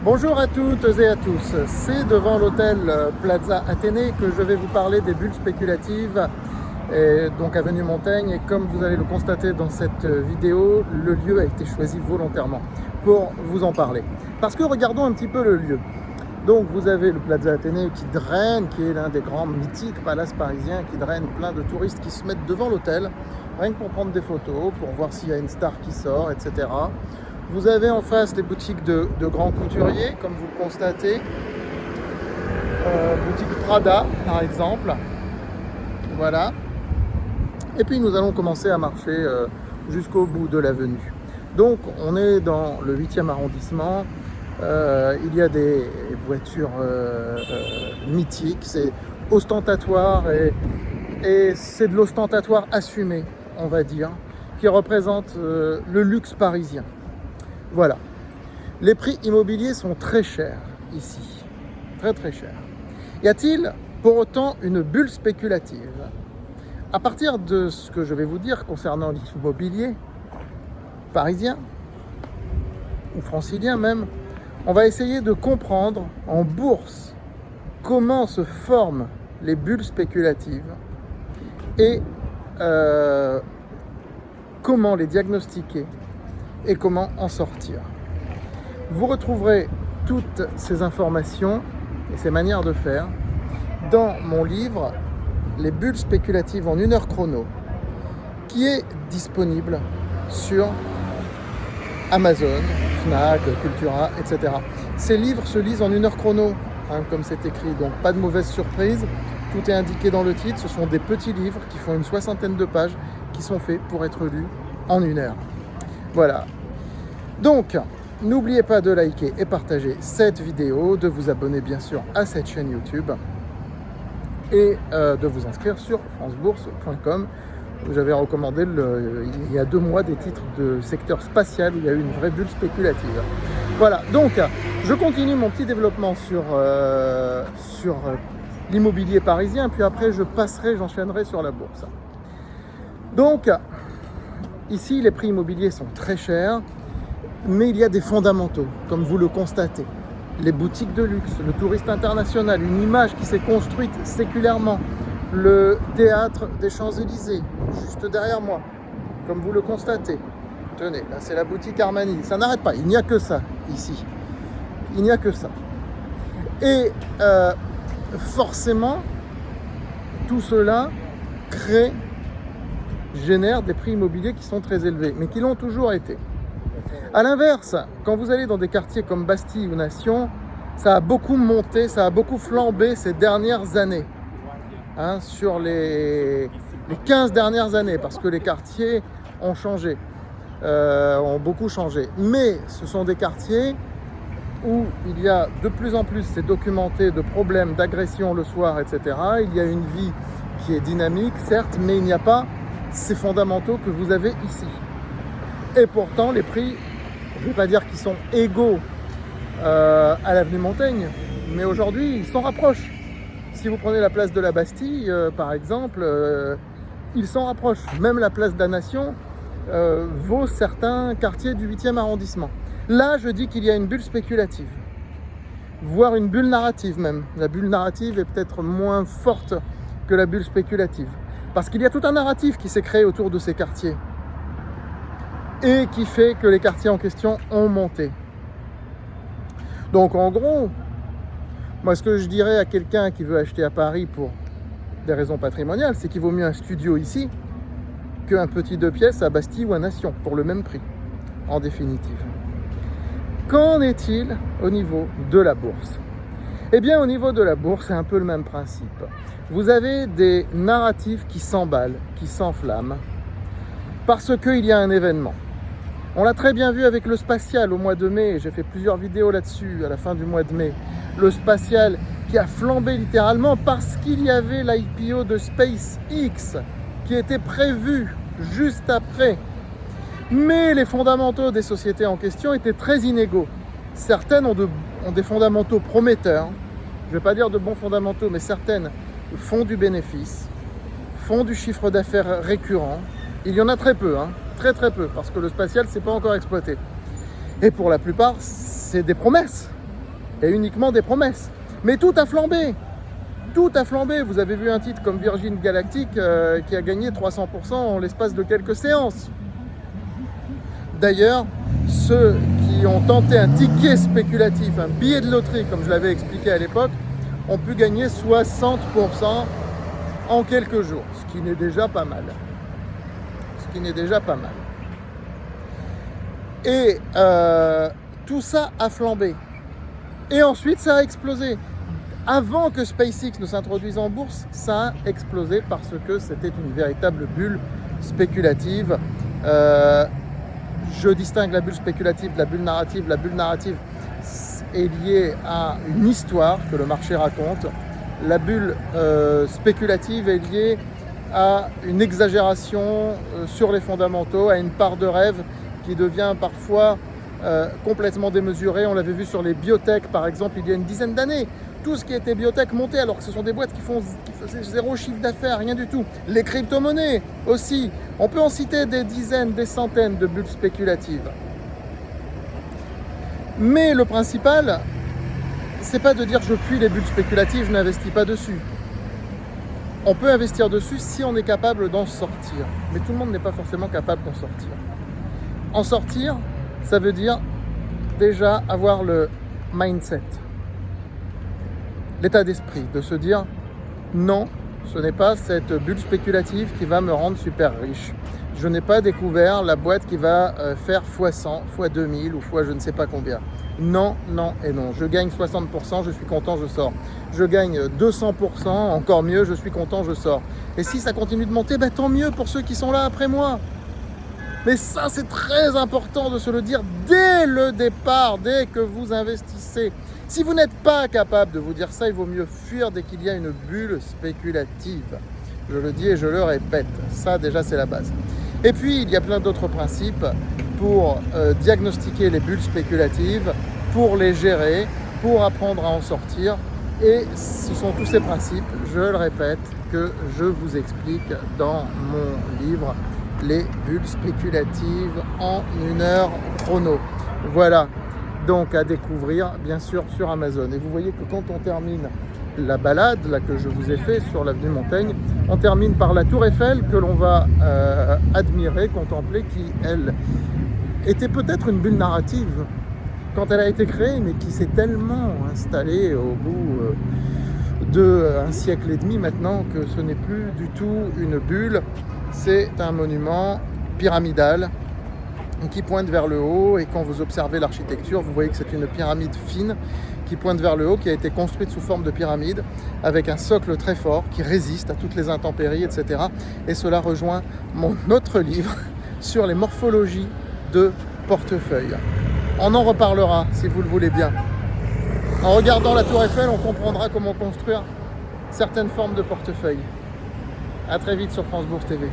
Bonjour à toutes et à tous, c'est devant l'hôtel Plaza Athénée que je vais vous parler des bulles spéculatives, et donc avenue Montaigne, et comme vous allez le constater dans cette vidéo, le lieu a été choisi volontairement pour vous en parler. Parce que regardons un petit peu le lieu. Donc vous avez le Plaza Athénée qui draine, qui est l'un des grands mythiques palaces parisiens, qui draine plein de touristes qui se mettent devant l'hôtel, rien que pour prendre des photos, pour voir s'il y a une star qui sort, etc. Vous avez en face les boutiques de grands couturiers, comme vous le constatez. Boutique Prada, par exemple. Voilà. Et puis nous allons commencer à marcher jusqu'au bout de l'avenue. Donc on est dans le 8e arrondissement. Il y a des voitures mythiques, c'est ostentatoire et c'est de l'ostentatoire assumé, on va dire, qui représente le luxe parisien. Voilà. Les prix immobiliers sont très chers ici, très très chers. Y a-t-il pour autant une bulle spéculative? À partir de ce que je vais vous dire concernant l'immobilier parisien, ou francilien même, on va essayer de comprendre en bourse comment se forment les bulles spéculatives et comment les diagnostiquer et comment en sortir. Vous retrouverez toutes ces informations et ces manières de faire dans mon livre Les bulles spéculatives en 1 heure chrono, qui est disponible sur Amazon, Fnac, Cultura, etc. Ces livres se lisent en 1 heure chrono, comme c'est écrit, donc pas de mauvaise surprise. Tout est indiqué dans le titre. Ce sont des petits livres qui font une 60aine de pages qui sont faits pour être lus en 1 heure. Voilà. Donc, n'oubliez pas de liker et partager cette vidéo, de vous abonner bien sûr à cette chaîne YouTube et de vous inscrire sur francebourse.com. J'avais recommandé il y a 2 mois des titres de secteur spatial où il y a eu une vraie bulle spéculative. Voilà, donc je continue mon petit développement sur l'immobilier parisien, puis après j'enchaînerai sur la bourse. Donc, ici les prix immobiliers sont très chers, mais il y a des fondamentaux, comme vous le constatez. Les boutiques de luxe, le touriste international, une image qui s'est construite séculairement, le théâtre des Champs-Élysées, juste derrière moi, comme vous le constatez. Tenez, là c'est la boutique Armani, ça n'arrête pas, il n'y a que ça ici. Il n'y a que ça. Et forcément, tout cela génère des prix immobiliers qui sont très élevés, mais qui l'ont toujours été. A l'inverse, quand vous allez dans des quartiers comme Bastille ou Nation, ça a beaucoup monté, ça a beaucoup flambé ces dernières années. Sur les 15 dernières années, parce que les quartiers ont changé, ont beaucoup changé. Mais ce sont des quartiers où il y a de plus en plus, c'est documenté, de problèmes d'agression le soir, etc. Il y a une vie qui est dynamique, certes, mais il n'y a pas ces fondamentaux que vous avez ici. Et pourtant, les prix, je ne vais pas dire qu'ils sont égaux à l'avenue Montaigne, mais aujourd'hui, ils s'en rapprochent. Si vous prenez la place de la Bastille, par exemple, ils s'en rapprochent. Même la place de la Nation vaut certains quartiers du 8e arrondissement. Là, je dis qu'il y a une bulle spéculative, voire une bulle narrative même. La bulle narrative est peut-être moins forte que la bulle spéculative, parce qu'il y a tout un narratif qui s'est créé autour de ces quartiers et qui fait que les quartiers en question ont monté. Donc en gros, moi ce que je dirais à quelqu'un qui veut acheter à Paris pour des raisons patrimoniales, c'est qu'il vaut mieux un studio ici qu'un petit 2 pièces à Bastille ou à Nation pour le même prix, en définitive. Qu'en est-il au niveau de la bourse? Eh bien au niveau de la bourse, c'est un peu le même principe. Vous avez des narratifs qui s'emballent, qui s'enflamment, parce qu'il y a un événement. On l'a très bien vu avec le spatial au mois de mai, j'ai fait plusieurs vidéos là-dessus à la fin du mois de mai. Le spatial qui a flambé littéralement parce qu'il y avait l'IPO de SpaceX qui était prévu juste après. Mais les fondamentaux des sociétés en question étaient très inégaux. Certaines ont des fondamentaux prometteurs, je ne vais pas dire de bons fondamentaux, mais certaines font du bénéfice, font du chiffre d'affaires récurrent. Il y en a très peu, très très peu, parce que le spatial, c'est pas encore exploité. Et pour la plupart, c'est des promesses. et uniquement des promesses. Mais tout a flambé. Tout a flambé. Vous avez vu un titre comme Virgin Galactic qui a gagné 300% en l'espace de quelques séances. D'ailleurs, ceux qui ont tenté un ticket spéculatif, un billet de loterie, comme je l'avais expliqué à l'époque, ont pu gagner 60% en quelques jours, ce qui n'est déjà pas mal. Ce qui n'est déjà pas mal. Et tout ça a flambé. Et ensuite, ça a explosé. Avant que SpaceX ne s'introduise en bourse, ça a explosé parce que c'était une véritable bulle spéculative. Je distingue la bulle spéculative de la bulle narrative. La bulle narrative est liée à une histoire que le marché raconte. La bulle spéculative est liée à une exagération sur les fondamentaux, à une part de rêve qui devient parfois complètement démesurée. On l'avait vu sur les biotech, par exemple, il y a une dizaine d'années. Tout ce qui était biotech montait, alors que ce sont des boîtes qui faisaient zéro chiffre d'affaires, rien du tout. Les crypto-monnaies aussi. On peut en citer des dizaines, des centaines de bulles spéculatives. Mais le principal, c'est pas de dire je fuis les bulles spéculatives, je n'investis pas dessus. On peut investir dessus si on est capable d'en sortir. Mais tout le monde n'est pas forcément capable d'en sortir. En sortir, ça veut dire déjà avoir le mindset, l'état d'esprit, de se dire non, ce n'est pas cette bulle spéculative qui va me rendre super riche. Je n'ai pas découvert la boîte qui va faire x100, x2000 ou x je ne sais pas combien. Non, non et non. Je gagne 60%, je suis content, je sors. Je gagne 200%, encore mieux, je suis content, je sors. Et si ça continue de monter, ben, tant mieux pour ceux qui sont là après moi. Mais ça, c'est très important de se le dire dès le départ, dès que vous investissez. Si vous n'êtes pas capable de vous dire ça, il vaut mieux fuir dès qu'il y a une bulle spéculative. Je le dis et je le répète. Ça, déjà, c'est la base. Et puis, il y a plein d'autres principes pour diagnostiquer les bulles spéculatives, pour les gérer, pour apprendre à en sortir. Et ce sont tous ces principes, je le répète, que je vous explique dans mon livre « Les bulles spéculatives en 1 heure chrono ». Voilà, donc à découvrir bien sûr sur Amazon. Et vous voyez que quand on termine la balade là, que je vous ai fait sur l'avenue Montaigne, on termine par la Tour Eiffel que l'on va admirer, contempler, qui elle était peut-être une bulle narrative quand elle a été créée, mais qui s'est tellement installée au bout d'un siècle et demi maintenant que ce n'est plus du tout une bulle. C'est un monument pyramidal qui pointe vers le haut, et quand vous observez l'architecture, vous voyez que c'est une pyramide fine qui pointe vers le haut, qui a été construite sous forme de pyramide avec un socle très fort qui résiste à toutes les intempéries, etc. Et cela rejoint mon autre livre sur les morphologies de portefeuille. On en reparlera si vous le voulez bien. En regardant la Tour Eiffel, on comprendra comment construire certaines formes de portefeuille. À très vite sur France Bourse TV.